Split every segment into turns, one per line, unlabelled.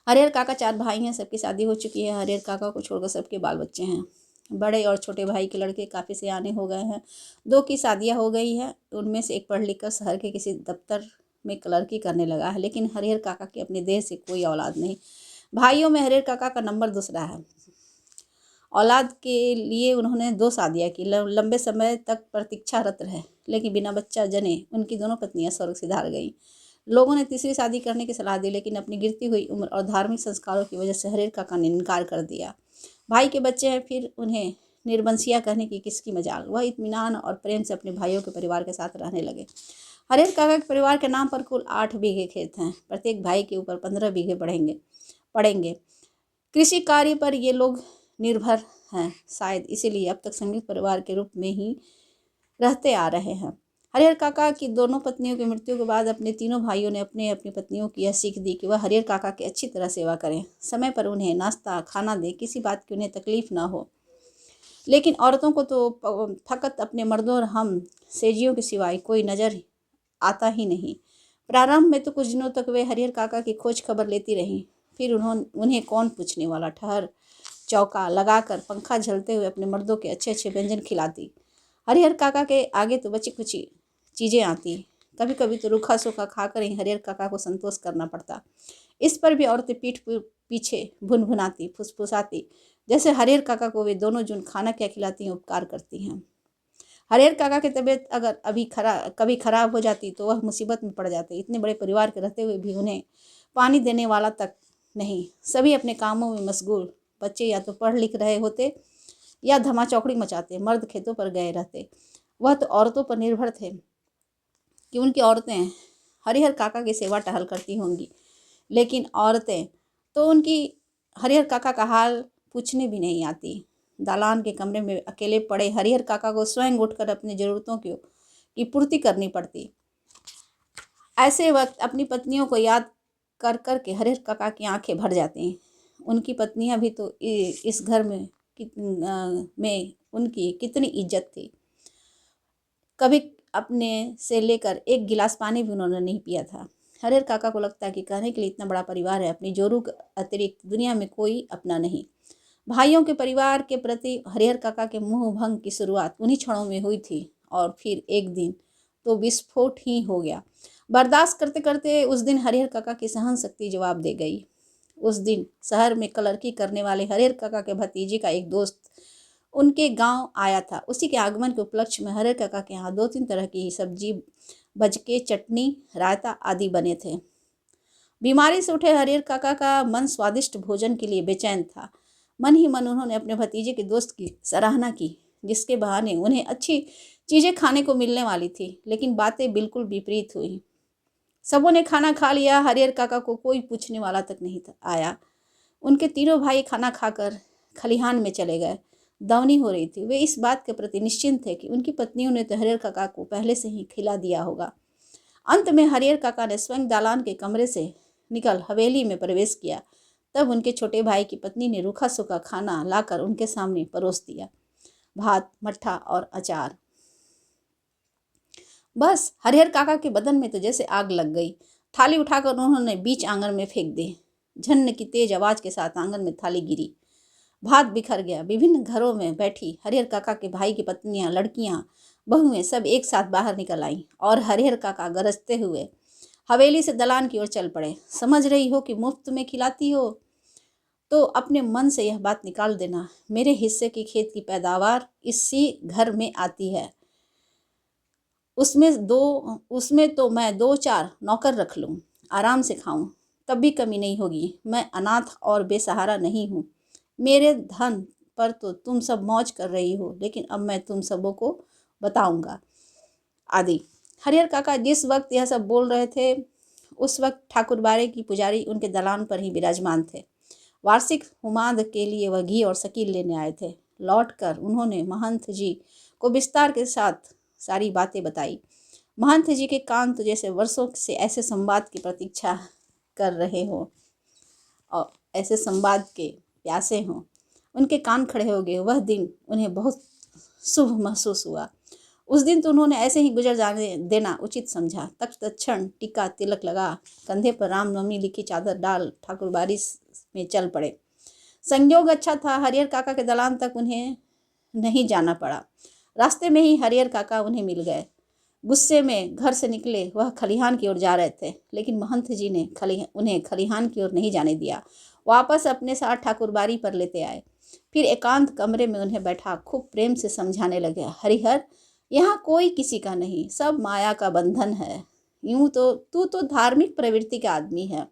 हरिहर काका 4 भाई हैं, सबकी शादी हो चुकी है। हरिहर काका को छोड़कर सबके बाल बच्चे हैं। बड़े और छोटे भाई के लड़के काफ़ी सयाने हो गए हैं। 2 की शादियां हो गई है। उनमें से एक पढ़ लिख कर शहर के किसी दफ्तर में क्लर्की करने लगा है। लेकिन हरिहर काका की अपने देश से कोई औलाद नहीं। भाइयों में हरिहर काका का नंबर दूसरा है। औलाद के लिए उन्होंने 2 शादियाँ की। लंबे समय तक प्रतीक्षारत रहे, लेकिन बिना बच्चा जने उनकी दोनों पत्नियां स्वर्ग सिधार गईं। लोगों ने तीसरी शादी करने की सलाह दी, लेकिन अपनी गिरती हुई उम्र और धार्मिक संस्कारों की वजह से हरिहर काका ने इनकार कर दिया। भाई के बच्चे हैं, फिर उन्हें निर्बंसिया कहने की किसकी मजाल। वह इत्मीनान और प्रेम से अपने भाइयों के परिवार के साथ रहने लगे। हरिहर काका के परिवार के नाम पर कुल 8 बीघे खेत हैं। प्रत्येक भाई के ऊपर 15 बीघे पड़ेंगे। कृषि कार्य पर ये लोग निर्भर हैं। शायद इसीलिए अब तक संयुक्त परिवार के रूप में ही रहते आ रहे हैं। हरिहर काका की दोनों पत्नियों की मृत्यु के बाद अपने तीनों भाइयों ने अपने अपनी पत्नियों की यह सीख दी कि वह हरिहर काका की अच्छी तरह सेवा करें, समय पर उन्हें नाश्ता खाना दें, किसी बात की उन्हें तकलीफ ना हो। लेकिन औरतों को तो फकत अपने मर्दों और हम सेजियों के सिवाय कोई नज़र आता ही नहीं। प्रारंभ में तो कुछ दिनों तक वे हरिहर काका की खोज खबर लेती रहीं। फिर उन्हें कौन पूछने वाला, ठहर चौका लगाकर पंखा झलते हुए अपने मर्दों के अच्छे अच्छे व्यंजन खिलाती। हरिहर काका के आगे तो बची कुची चीज़ें आती। कभी कभी तो रूखा सूखा खाकर ही हरिहर काका को संतोष करना पड़ता। इस पर भी औरतें पीठ पीछे भुनभुनाती, फुसफुसाती, जैसे हरिहर काका को वे दोनों जून खाना क्या खिलाती हैं, उपकार करती हैं। हरिहर काका की तबीयत अगर कभी खराब हो जाती तो वह मुसीबत में पड़ जाते। इतने बड़े परिवार के रहते हुए भी उन्हें पानी देने वाला तक नहीं। सभी अपने कामों में मशगूल। बच्चे या तो पढ़ लिख रहे होते या धमाचौकड़ी मचाते। मर्द खेतों पर गए रहते। वह तो औरतों पर निर्भर थे कि उनकी औरतें हरिहर काका की सेवा टहल करती होंगी। लेकिन औरतें तो उनकी हरिहर काका का हाल पूछने भी नहीं आती। दालान के कमरे में अकेले पड़े हरिहर काका को स्वयं उठकर अपनी ज़रूरतों की पूर्ति करनी पड़ती। ऐसे वक्त अपनी पत्नियों को याद कर कर के हरिहर काका की आंखें भर जाती। उनकी पत्नियां भी तो इस घर में उनकी कितनी इज्जत थी। कभी अपने से लेकर एक गिलास पानी भी उन्होंने नहीं पिया था। हरिहर काका को लगता है कि कहने के लिए इतना बड़ा परिवार है, अपनी जोरू के अतिरिक्त दुनिया में कोई अपना नहीं। भाइयों के परिवार के प्रति हरिहर काका के मुंह भंग की शुरुआत उन्हीं क्षणों में हुई थी, और फिर एक दिन तो विस्फोट ही हो गया। बर्दाश्त करते करते उस दिन हरिहर काका की सहन शक्ति जवाब दे गई। उस दिन शहर में क्लर्की करने वाले हरिहर काका के भतीजे का एक दोस्त उनके गांव आया था। उसी के आगमन के उपलक्ष्य में हरिहर काका के यहाँ 2-3 तरह की सब्जी, बजके, चटनी, रायता आदि बने थे। बीमारी से उठे हरिहर काका का मन स्वादिष्ट भोजन के लिए बेचैन था। मन ही मन उन्होंने अपने भतीजे के दोस्त की सराहना की, जिसके बहाने उन्हें अच्छी चीज़ें खाने को मिलने वाली थी। लेकिन बातें बिल्कुल विपरीत हुई। सबों ने खाना खा लिया। हरिहर काका को कोई पूछने वाला तक नहीं आया। उनके तीनों भाई खाना खाकर खलिहान में चले गए। दवनी हो रही थी। वे इस बात के प्रति निश्चिंत थे कि उनकी पत्नियों ने तो हरिहर काका को पहले से ही खिला दिया होगा। अंत में हरिहर काका ने स्वयं दालान के कमरे से निकल हवेली में प्रवेश किया। तब उनके छोटे भाई की पत्नी ने रूखा सूखा खाना लाकर उनके सामने परोस दिया। भात, मट्ठा और अचार। बस हरिहर काका के बदन में तो जैसे आग लग गई। थाली उठाकर उन्होंने बीच आंगन में फेंक दी। झन्न की तेज आवाज के साथ आंगन में थाली गिरी। भात बिखर गया। विभिन्न घरों में बैठी हरिहर काका के भाई की पत्नियां, लड़कियां, बहुएं सब एक साथ बाहर निकल आईं और हरिहर काका गरजते हुए हवेली से दलान की ओर चल पड़े। समझ रही हो कि मुफ्त में खिलाती हो तो अपने मन से यह बात निकाल देना, मेरे हिस्से की खेत की पैदावार इसी घर में आती है। उसमें तो मैं 2-4 नौकर रख लूं, आराम से खाऊं, तब भी कमी नहीं होगी। मैं अनाथ और बेसहारा नहीं हूँ। मेरे धन पर तो तुम सब मौज कर रही हो, लेकिन अब मैं तुम सबों को बताऊंगा आदि। हरिहर काका जिस वक्त यह सब बोल रहे थे, उस वक्त ठाकुरबाड़े की पुजारी उनके दलान पर ही विराजमान थे। वार्षिक हुमाद के लिए वह घी और शकील लेने आए थे। लौटकर उन्होंने महंत जी को विस्तार के साथ सारी बातें बताई। महंत जी के कान तो जैसे वर्षों से ऐसे संवाद की प्रतीक्षा कर रहे हो और ऐसे संवाद के प्यासे हों। उनके कान खड़े हो गए। वह दिन उन्हें बहुत शुभ महसूस हुआ। उस दिन तो उन्होंने ऐसे ही गुजर जाने देना उचित समझा। तत्क्षण टीका तिलक लगा, कंधे पर रामनवमी लिखी चादर डाल ठाकुरबाड़ी में चल पड़े। संयोग अच्छा था, हरिहर काका के दलान तक उन्हें नहीं जाना पड़ा। रास्ते में ही हरिहर काका उन्हें मिल गए। गुस्से में घर से निकले वह खलिहान की ओर जा रहे थे, लेकिन महंत जी ने उन्हें खलिहान की ओर नहीं जाने दिया। वापस अपने साथ ठाकुरबाड़ी पर लेते आए। फिर एकांत कमरे में उन्हें बैठा खूब प्रेम से समझाने लगे, हरिहर, यहाँ कोई किसी का नहीं, सब माया का बंधन है। यूं तो तू तो धार्मिक प्रवृत्ति का आदमी है।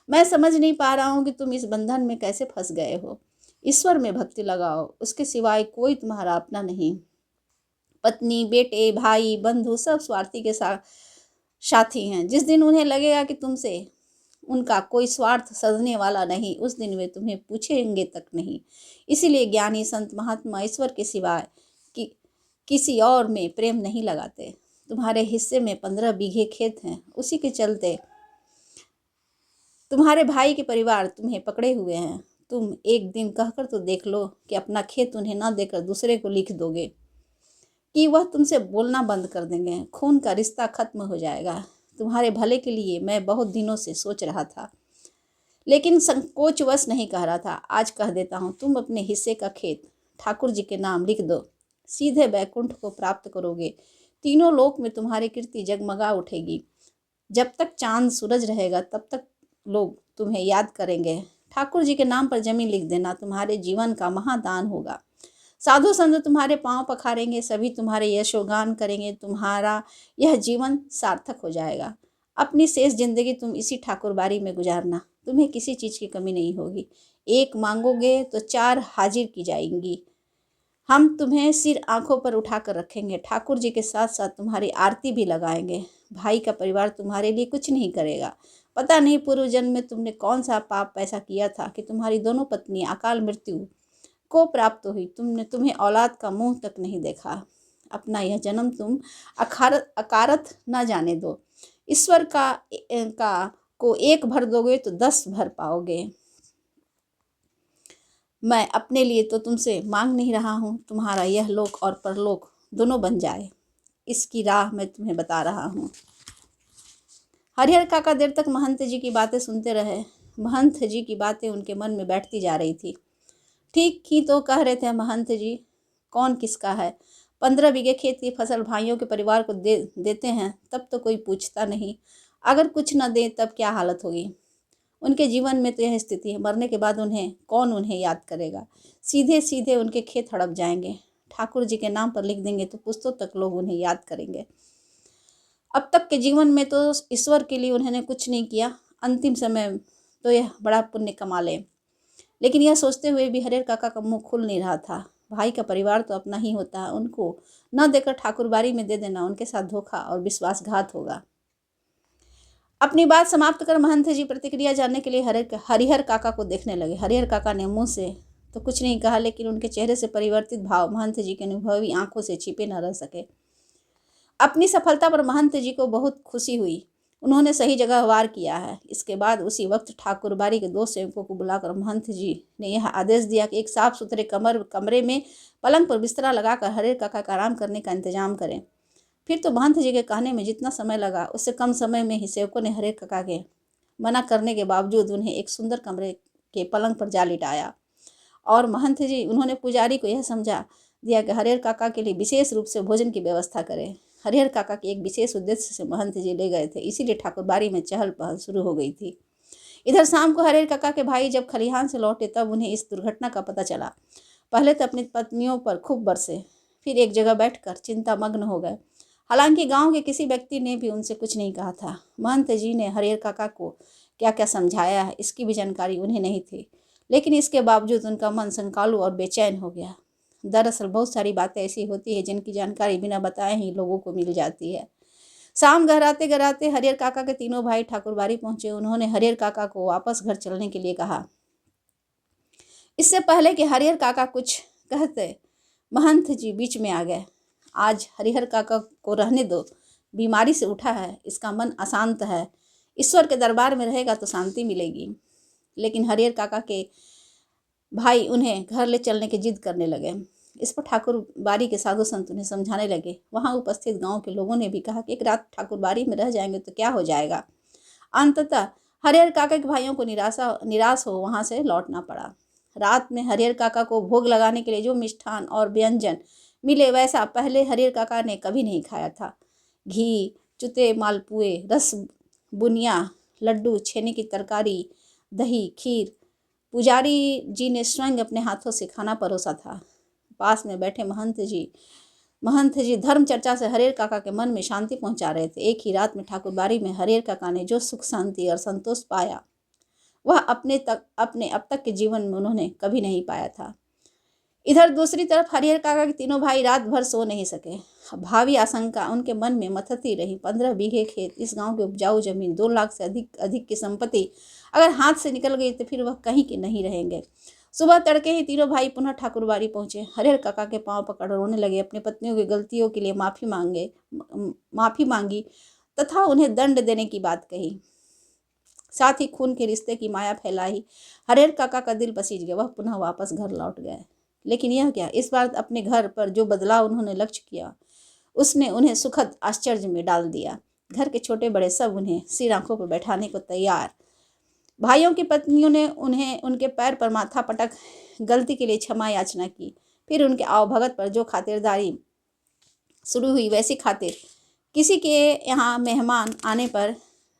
मैं समझ नहीं पा रहा हूँ कि तुम इस बंधन में कैसे फंस गए हो। ईश्वर में भक्ति लगाओ, उसके सिवाय कोई तुम्हारा अपना नहीं। पत्नी, बेटे, भाई, बंधु सब स्वार्थी के साथी हैं। जिस दिन उन्हें लगेगा कि तुमसे उनका कोई स्वार्थ सधने वाला नहीं, उस दिन वे तुम्हें पूछेंगे तक नहीं। इसीलिए ज्ञानी संत महात्मा ईश्वर के सिवाय किसी और में प्रेम नहीं लगाते। तुम्हारे हिस्से में 15 बीघे खेत हैं, उसी के चलते तुम्हारे भाई के परिवार तुम्हें पकड़े हुए हैं। तुम एक दिन कहकर तो देख लो कि अपना खेत उन्हें न देकर दूसरे को लिख दोगे कि वह तुमसे बोलना बंद कर देंगे। खून का रिश्ता खत्म हो जाएगा। तुम्हारे भले के लिए मैं बहुत दिनों से सोच रहा था, लेकिन संकोचवश नहीं कह रहा था। आज कह देता हूँ, तुम अपने हिस्से का खेत ठाकुर जी के नाम लिख दो, सीधे बैकुंठ को प्राप्त करोगे। तीनों लोक में तुम्हारी कीर्ति जगमगा उठेगी। जब तक चांद सूरज रहेगा तब तक लोग तुम्हें याद करेंगे। ठाकुर जी के नाम पर जमीन लिख देना, तुम्हारे जीवन का महादान होगा। साधु संत तुम्हारे पांव पखारेंगे, सभी तुम्हारे यशोगान करेंगे। तुम्हारा यह जीवन सार्थक हो जाएगा। अपनी शेष जिंदगी तुम इसी ठाकुरबाड़ी में गुजारना, तुम्हें किसी चीज़ की कमी नहीं होगी। एक मांगोगे तो 4 हाजिर की जाएंगी। हम तुम्हें सिर आंखों पर उठाकर रखेंगे। ठाकुर जी के साथ साथ तुम्हारी आरती भी लगाएंगे। भाई का परिवार तुम्हारे लिए कुछ नहीं करेगा। पता नहीं पूर्व जन्म में तुमने कौन सा पाप ऐसा किया था कि तुम्हारी दोनों पत्नी अकाल मृत्यु को प्राप्त हुई। तुम्हें औलाद का मुंह तक नहीं देखा। अपना यह जन्म तुम अकारत न जाने दो। ईश्वर का को एक भर दोगे तो 10 भर पाओगे। मैं अपने लिए तो तुमसे मांग नहीं रहा हूँ, तुम्हारा यह लोक और परलोक दोनों बन जाए, इसकी राह मैं तुम्हें बता रहा हूँ। हरिहर काका देर तक महंत जी की बातें सुनते रहे। महंत जी की बातें उनके मन में बैठती जा रही थी। ठीक ही तो कह रहे थे महंत जी, कौन किसका है। 15 बीघे खेत की फसल भाइयों के परिवार को देते हैं तब तो कोई पूछता नहीं, अगर कुछ न दे तब क्या हालत होगी। उनके जीवन में तो यह स्थिति है, मरने के बाद कौन उन्हें याद करेगा। सीधे सीधे उनके खेत हड़प जाएंगे। ठाकुर जी के नाम पर लिख देंगे तो पुस्तों तक लोग उन्हें याद करेंगे। अब तक के जीवन में तो ईश्वर के लिए उन्होंने कुछ नहीं किया, अंतिम समय तो यह बड़ा पुण्य कमा ले। लेकिन यह सोचते हुए भी हरिहर काका का मुंह खुल नहीं रहा था। भाई का परिवार तो अपना ही होता है, उनको न देकर ठाकुरबाड़ी में दे देना उनके साथ धोखा और विश्वासघात होगा। अपनी बात समाप्त कर महंत जी प्रतिक्रिया जानने के लिए हरिहर काका को देखने लगे। हरिहर काका ने मुंह से तो कुछ नहीं कहा, लेकिन उनके चेहरे से परिवर्तित भाव महंत जी के अनुभवी आंखों से छिपे न रह सके। अपनी सफलता पर महंत जी को बहुत खुशी हुई। उन्होंने सही जगह वार किया है। इसके बाद उसी वक्त ठाकुरबाड़ी के 2 सेवकों को बुलाकर महंत जी ने यह आदेश दिया कि एक साफ सुथरे कमरे में पलंग पर बिस्तरा लगाकर हरिहर काका का आराम करने का इंतजाम करें। फिर तो महंत जी के कहने में जितना समय लगा उससे कम समय में ही सेवकों ने हरिहर काका के मना करने के बावजूद उन्हें एक सुंदर कमरे के पलंग पर जा लिटाया। और महंत जी उन्होंने पुजारी को यह समझा दिया कि हरिहर काका के लिए विशेष रूप से भोजन की व्यवस्था करें। हरिहर काका के एक विशेष उद्देश्य से महंत जी ले गए थे, इसीलिए ठाकुरबाड़ी में चहल पहल शुरू हो गई थी। इधर शाम को हरिहर काका के भाई जब खलिहान से लौटे तब उन्हें इस दुर्घटना का पता चला। पहले तो अपनी पत्नियों पर खूब बरसे, फिर एक जगह बैठकर चिंता मग्न हो गए। हालांकि गांव के किसी व्यक्ति ने भी उनसे कुछ नहीं कहा था। महंत जी ने हरिहर काका को क्या क्या समझाया है इसकी भी जानकारी उन्हें नहीं थी, लेकिन इसके बावजूद उनका मन संकालू और बेचैन हो गया। दरअसल बहुत सारी बातें ऐसी होती है जिनकी जानकारी बिना बताए ही लोगों को मिल जाती है। शाम गहराते गहराते हरिहर काका के तीनों भाई ठाकुरबाड़ी पहुंचे। उन्होंने हरिहर काका को वापस घर चलने के लिए कहा। इससे पहले कि हरिहर काका कुछ कहते, महंत जी बीच में आ गए। आज हरिहर काका को रहने दो, बीमारी से उठा है, इसका मन अशांत है, ईश्वर के दरबार में रहेगा तो शांति मिलेगी। लेकिन हरिहर काका के भाई उन्हें घर ले चलने की जिद करने लगे। इस पर ठाकुर बारी के साधु संत उन्हें समझाने लगे। वहाँ उपस्थित गांव के लोगों ने भी कहा कि एक रात ठाकुर बारी में रह जाएंगे तो क्या हो जाएगा। अंततः हरिहर काका के भाइयों को निराश हो वहाँ से लौटना पड़ा। रात में हरिहर काका को भोग लगाने के लिए जो मिष्ठान और व्यंजन मिले वैसा पहले हरिहर काका ने कभी नहीं खाया था। घी, चुते, मालपुए, रस बुनिया, लड्डू, छेने की तरकारी, दही, खीर पुजारी जी ने स्वयं अपने हाथों से खाना परोसा था। पास में बैठे महंत जी धर्म चर्चा से हरिहर काका के मन में शांति पहुंचा रहे थे। एक ही रात में ठाकुर बारी में हरिहर काका ने जो सुख, शांति और संतोष पाया वह अपने अब तक के जीवन में उन्होंने कभी नहीं पाया था। इधर दूसरी तरफ हरिहर काका के तीनों भाई रात भर सो नहीं सके। भावी आशंका उनके मन में मथती रही। 15 बीघे खेत, इस गांव की उपजाऊ जमीन, 2 लाख से अधिक की संपत्ति अगर हाथ से निकल गई तो फिर वह कहीं के नहीं रहेंगे। सुबह तड़के ही तीनों भाई पुनः ठाकुरबाड़ी पहुंचे। हरिहर काका के पांव पकड़ रोने लगे, अपनी पत्नियों की गलतियों के लिए माफी मांगी तथा उन्हें दंड देने की बात कही। साथ ही खून के रिश्ते की माया फैलाई। हरिहर काका का दिल पसीज गया, वह पुनः वापस घर लौट गए। लेकिन यह क्या, इस बार अपने घर पर जो बदलाव उन्होंने लक्ष्य किया उसने उन्हें सुखद आश्चर्य में डाल दिया। घर के छोटे बड़े सब उन्हें सिर आंखों पर बैठाने को तैयार। भाइयों की पत्नियों ने उन्हें उनके पैर पर माथा पटक गलती के लिए क्षमा याचना की। फिर उनके आवभगत पर जो खातिरदारी शुरू हुई वैसी खातिर किसी के यहाँ मेहमान आने पर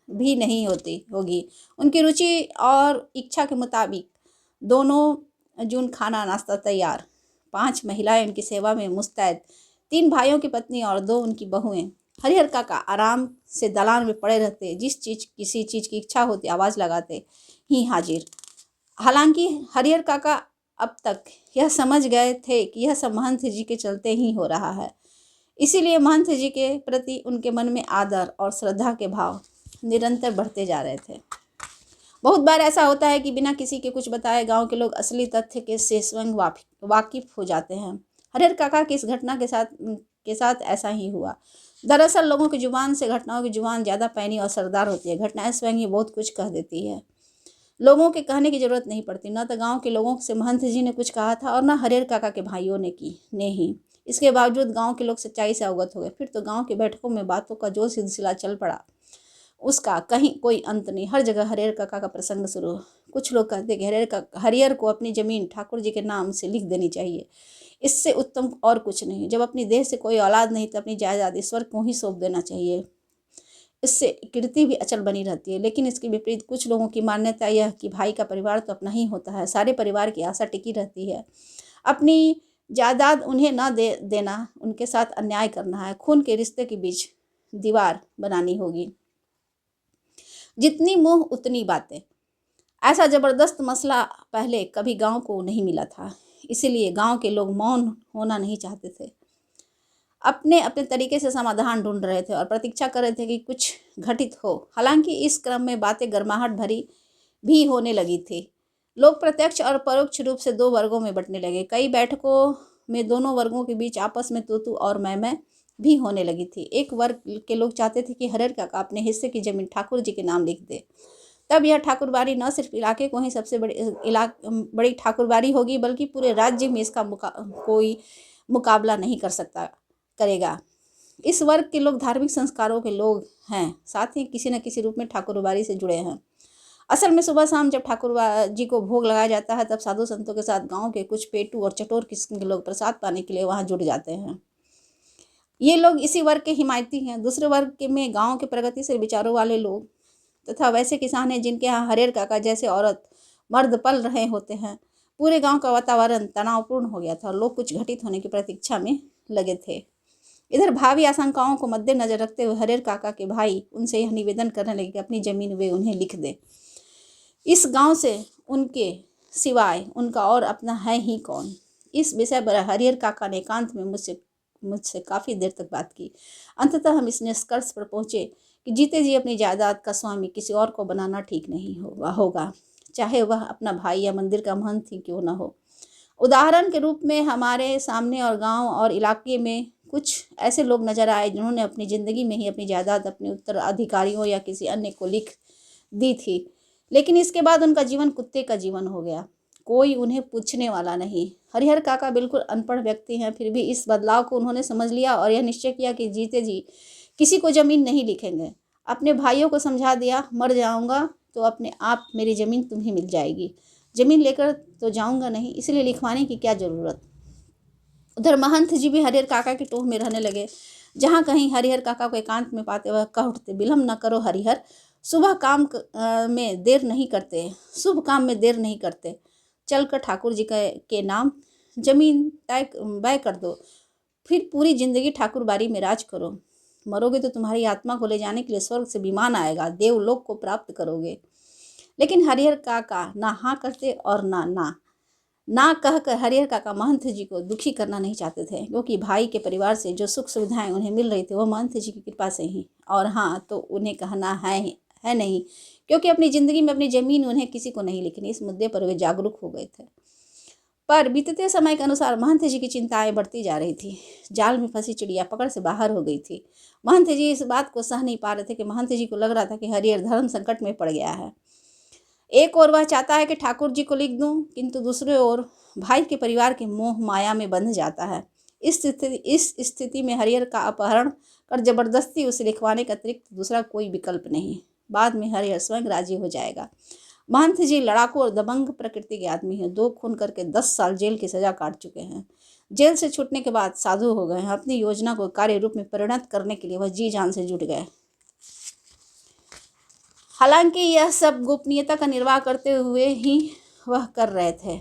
भी नहीं होगी। उनकी रुचि और इच्छा के मुताबिक दोनों जून खाना नाश्ता तैयार। 5 महिलाएं उनकी सेवा में मुस्तैद, 3 भाइयों की पत्नी और 2 उनकी बहुएं। हरिहर काका आराम से दलान में पड़े रहते, किसी चीज की इच्छा होती आवाज लगाते ही हाजिर। हालांकि हरिहर काका अब तक यह समझ गए थे कि यह सब महंत जी के चलते ही हो रहा है, इसीलिए महंत जी के प्रति उनके मन में आदर और श्रद्धा के भाव निरंतर बढ़ते जा रहे थे। बहुत बार ऐसा होता है कि बिना किसी के कुछ बताए गांव के लोग असली तथ्य के से स्वयं वाकिफ हो जाते हैं। हरिहर काका की इस घटना के साथ ऐसा ही हुआ। दरअसल लोगों की जुबान से घटनाओं की जुबान ज़्यादा पैनी और असरदार होती है। घटनाएं स्वयं ही बहुत कुछ कह देती है, लोगों के कहने की जरूरत नहीं पड़ती। न तो गांव के लोगों से महंत जी ने कुछ कहा था और न हरिहर काका के भाइयों ने ही। इसके बावजूद गांव के लोग सच्चाई से अवगत हो गए। फिर तो गांव की बैठकों में बातों का जो सिलसिला चल पड़ा उसका कहीं कोई अंत नहीं। हर जगह हरिहर काका का प्रसंग शुरू। कुछ लोग कहते कि हरिहर को अपनी जमीन ठाकुर जी के नाम से लिख देनी चाहिए, इससे उत्तम और कुछ नहीं। जब अपनी देह से कोई औलाद नहीं तो अपनी जायदाद ईश्वर को ही सौंप देना चाहिए, इससे कीर्ति भी अचल बनी रहती है। लेकिन इसके विपरीत कुछ लोगों की मान्यता यह कि भाई का परिवार तो अपना ही होता है, सारे परिवार की आशा टिकी रहती है, अपनी जायदाद उन्हें न देना उनके साथ अन्याय करना है, खून के रिश्ते के बीच दीवार बनानी होगी। जितनी मुंह उतनी बातें। ऐसा जबरदस्त मसला पहले कभी गांव को नहीं मिला था, इसीलिए गांव के लोग मौन होना नहीं चाहते थे। अपने अपने तरीके से समाधान ढूंढ रहे थे और प्रतीक्षा कर रहे थे कि कुछ घटित हो। हालांकि इस क्रम में बातें गर्माहट भरी भी होने लगी थी। लोग प्रत्यक्ष और परोक्ष रूप से 2 वर्गों में बंटने लगे। कई बैठकों में दोनों वर्गों के बीच आपस में तू और मैं भी होने लगी थी। एक वर्ग के लोग चाहते थे कि हरिहर काका अपने हिस्से की जमीन ठाकुर जी के नाम लिख दे, तब यह ठाकुरबाड़ी न सिर्फ इलाके को ही सबसे बड़ी ठाकुरबाड़ी होगी बल्कि पूरे राज्य में इसका कोई मुकाबला नहीं करेगा। इस वर्ग के लोग धार्मिक संस्कारों के लोग हैं, साथ ही किसी न किसी रूप में ठाकुरबाड़ी से जुड़े हैं। असल में सुबह शाम जब ठाकुर जी को भोग लगाया जाता है तब साधु संतों के साथ गांव के कुछ पेटू और चटोर किस्म के लोग प्रसाद पाने के लिए वहां जुड़ जाते हैं। ये लोग इसी वर्ग के हिमायती हैं। दूसरे वर्ग के में गांव के प्रगति से विचारों वाले लोग तथा वैसे किसान हैं जिनके यहाँ हरिहर काका जैसे औरत मर्द पल रहे होते हैं। पूरे गांव का वातावरण तनावपूर्ण हो गया था और लोग कुछ घटित होने की प्रतीक्षा में लगे थे। इधर भावी आशंकाओं को मद्देनजर रखते हुए हरिहर काका के भाई उनसे यह निवेदन करने लगे कि अपनी जमीन वे उन्हें लिख दे। इस गांव से उनके सिवाय उनका और अपना है ही कौन। इस विषय पर हरिहर काका ने एकांत में मुझसे काफ़ी देर तक बात की। अंततः हम इस निष्कर्ष पर पहुंचे कि जीते जी अपनी जायदाद का स्वामी किसी और को बनाना ठीक नहीं होगा, चाहे वह अपना भाई या मंदिर का महंत ही क्यों न हो। उदाहरण के रूप में हमारे सामने और गांव और इलाके में कुछ ऐसे लोग नजर आए जिन्होंने अपनी ज़िंदगी में ही अपनी जायदाद अपने उत्तराधिकारियों या किसी अन्य को लिख दी थी, लेकिन इसके बाद उनका जीवन कुत्ते का जीवन हो गया। कोई उन्हें पूछने वाला नहीं। हरिहर काका बिल्कुल अनपढ़ व्यक्ति हैं, फिर भी इस बदलाव को उन्होंने समझ लिया और यह निश्चय किया कि जीते जी किसी को ज़मीन नहीं लिखेंगे। अपने भाइयों को समझा दिया, मर जाऊंगा तो अपने आप मेरी ज़मीन तुम्हें मिल जाएगी, ज़मीन लेकर तो जाऊंगा नहीं, इसलिए लिखवाने की क्या ज़रूरत। उधर महंत जी भी हरिहर काका की टोह में रहने लगे। जहाँ कहीं हरिहर काका को एकांत में पाते वह कह उठते, विलम्ब न करो हरिहर, शुभ काम में देर नहीं करते, शुभ काम में देर नहीं करते। चलकर ठाकुर जी के नाम जमीन तय व्यय कर दो, फिर पूरी जिंदगी ठाकुर बाड़ी में राज करो। मरोगे तो तुम्हारी आत्मा को ले जाने के लिए स्वर्ग से विमान आएगा, देवलोक को प्राप्त करोगे। लेकिन हरिहर काका ना हाँ करते और ना कहकर हरिहर काका महंत जी को दुखी करना नहीं चाहते थे, क्योंकि भाई के परिवार से जो सुख सुविधाएं उन्हें मिल रही थी वह महंत जी की कृपा से ही, और हाँ तो उन्हें कहना है नहीं, क्योंकि अपनी ज़िंदगी में अपनी ज़मीन उन्हें किसी को नहीं लिखनी। इस मुद्दे पर वे जागरूक हो गए थे। पर बीतते समय के अनुसार महंत जी की चिंताएं बढ़ती जा रही थी। जाल में फंसी चिड़िया पकड़ से बाहर हो गई थी। महंत जी इस बात को सह नहीं पा रहे थे कि महंत जी को लग रहा था कि हरिहर धर्म संकट में पड़ गया है। एक ओर वह चाहता है कि ठाकुर जी को लिख दूं, किंतु दूसरे ओर भाई के परिवार के मोह माया में बंध जाता है। इस स्थिति में हरिहर का अपहरण कर जबरदस्ती उसे लिखवाने का अतिरिक्त दूसरा कोई विकल्प नहीं। बाद में हरिहर स्वयं राजी हो जाएगा। महंत जी लड़ाकू और दबंग प्रकृति के आदमी हैं। 2 खून करके 10 साल जेल की सजा काट चुके हैं। जेल से छूटने के बाद साधु हो गए हैं। अपनी योजना को कार्य रूप में परिणत करने के लिए वह जी जान से जुट गए। हालांकि यह सब गोपनीयता का निर्वाह करते हुए ही वह कर रहे थे,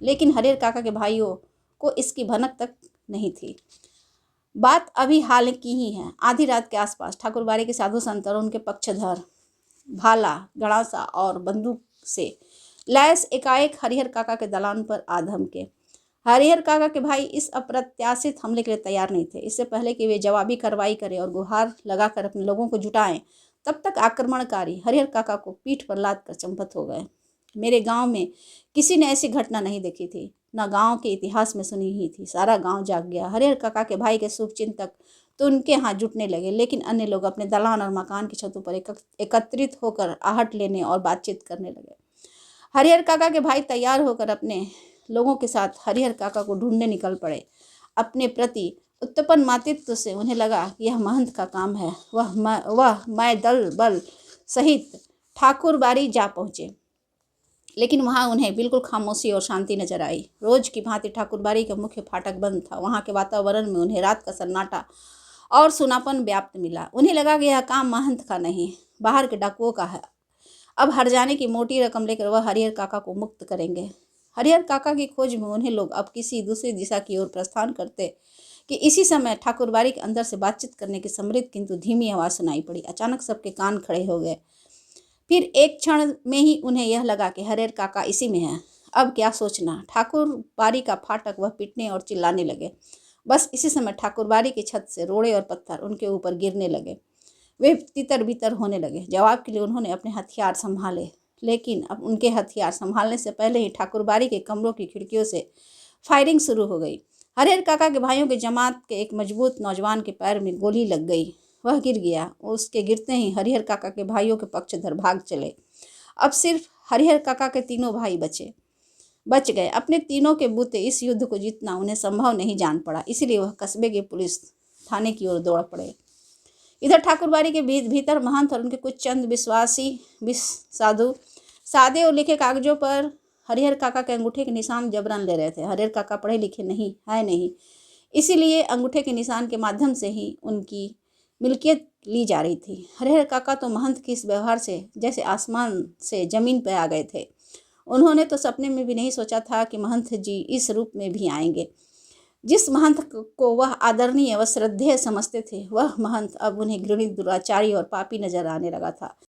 लेकिन हरिहर काका के भाइयों को इसकी भनक तक नहीं थी। बात अभी हाल की ही है। आधी रात के आसपास ठाकुरबाड़ी के साधु संत और उनके पक्षधर भाला, गड़ासा और बंदूक से लैस एकाएक हरिहर काका के दलान पर आ धमके। हरिहर काका के भाई इस अप्रत्याशित हमले के लिए तैयार नहीं थे। इससे पहले कि वे जवाबी कार्रवाई करें और गुहार लगाकर अपने लोगों को जुटाएं, तब तक आक्रमणकारी हरिहर काका को पीठ पर लाद कर चंपत हो गए। मेरे गांव में किसी ने ऐसी घटना नहीं देखी थी, न गांव के इतिहास में सुनी ही थी। सारा गांव जाग गया। हरिहर काका के भाई के शुभचिंतक तो उनके यहाँ जुटने लगे, लेकिन अन्य लोग अपने दलान और मकान की छतों पर एकत्रित होकर आहट लेने और बातचीत करने लगे। हरिहर काका के भाई तैयार होकर अपने लोगों के साथ हरिहर काका को ढूंढने निकल पड़े। अपने प्रति उत्पन्न मातृत्व से उन्हें लगा यह महंत का काम है। वह मैं दल बल सहित ठाकुरबाड़ी जा पहुँचे, लेकिन वहाँ उन्हें बिल्कुल खामोशी और शांति नजर आई। रोज की भांति ठाकुरबाड़ी का मुख्य फाटक बंद था। वहाँ के वातावरण में उन्हें रात का सन्नाटा और सुनापन व्याप्त मिला। उन्हें लगा कि यह काम महंत का नहीं, बाहर के डाकुओं का है। अब हरजाने की मोटी रकम लेकर वह हरिहर काका को मुक्त करेंगे। हरिहर काका की खोज में उन्हें लोग अब किसी दूसरी दिशा की ओर प्रस्थान करते कि इसी समय ठाकुरबाड़ी के अंदर से बातचीत करने की समृद्ध किंतु धीमी आवाज़ सुनाई पड़ी। अचानक सबके कान खड़े हो गए। फिर एक क्षण में ही उन्हें यह लगा कि हरिहर काका इसी में है। अब क्या सोचना। ठाकुरबाड़ी का फाटक वह पीटने और चिल्लाने लगे। बस इसी समय ठाकुरबाड़ी की छत से रोड़े और पत्थर उनके ऊपर गिरने लगे। वे तितर बितर होने लगे। जवाब के लिए उन्होंने अपने हथियार संभाले, लेकिन अब उनके हथियार संभालने से पहले ही ठाकुरबाड़ी के कमरों की खिड़कियों से फायरिंग शुरू हो गई। हरिहर काका के भाइयों की जमात के एक मजबूत नौजवान के पैर में गोली लग गई। वह गिर गया। उसके गिरते ही हरिहर काका के भाइयों के पक्षधर भाग चले। अब सिर्फ हरिहर काका के तीनों भाई बच गए। अपने तीनों के बूते इस युद्ध को जीतना उन्हें संभव नहीं जान पड़ा, इसलिए वह कस्बे के पुलिस थाने की ओर दौड़ पड़े। इधर ठाकुरबाड़ी के भीतर महंत और उनके कुछ चंद विश्वासी साधु सादे और लिखे कागजों पर हरिहर काका के अंगूठे के निशान जबरन ले रहे थे। हरिहर काका पढ़े लिखे नहीं, इसीलिए अंगूठे के निशान के माध्यम से ही उनकी मिल्कियत ली जा रही थी। हरिहर काका तो महंत के इस व्यवहार से जैसे आसमान से जमीन पर आ गए थे। उन्होंने तो सपने में भी नहीं सोचा था कि महंत जी इस रूप में भी आएंगे। जिस महंत को वह आदरणीय व श्रद्धेय समझते थे, वह महंत अब उन्हें घृणित, दुराचारी और पापी नजर आने लगा था।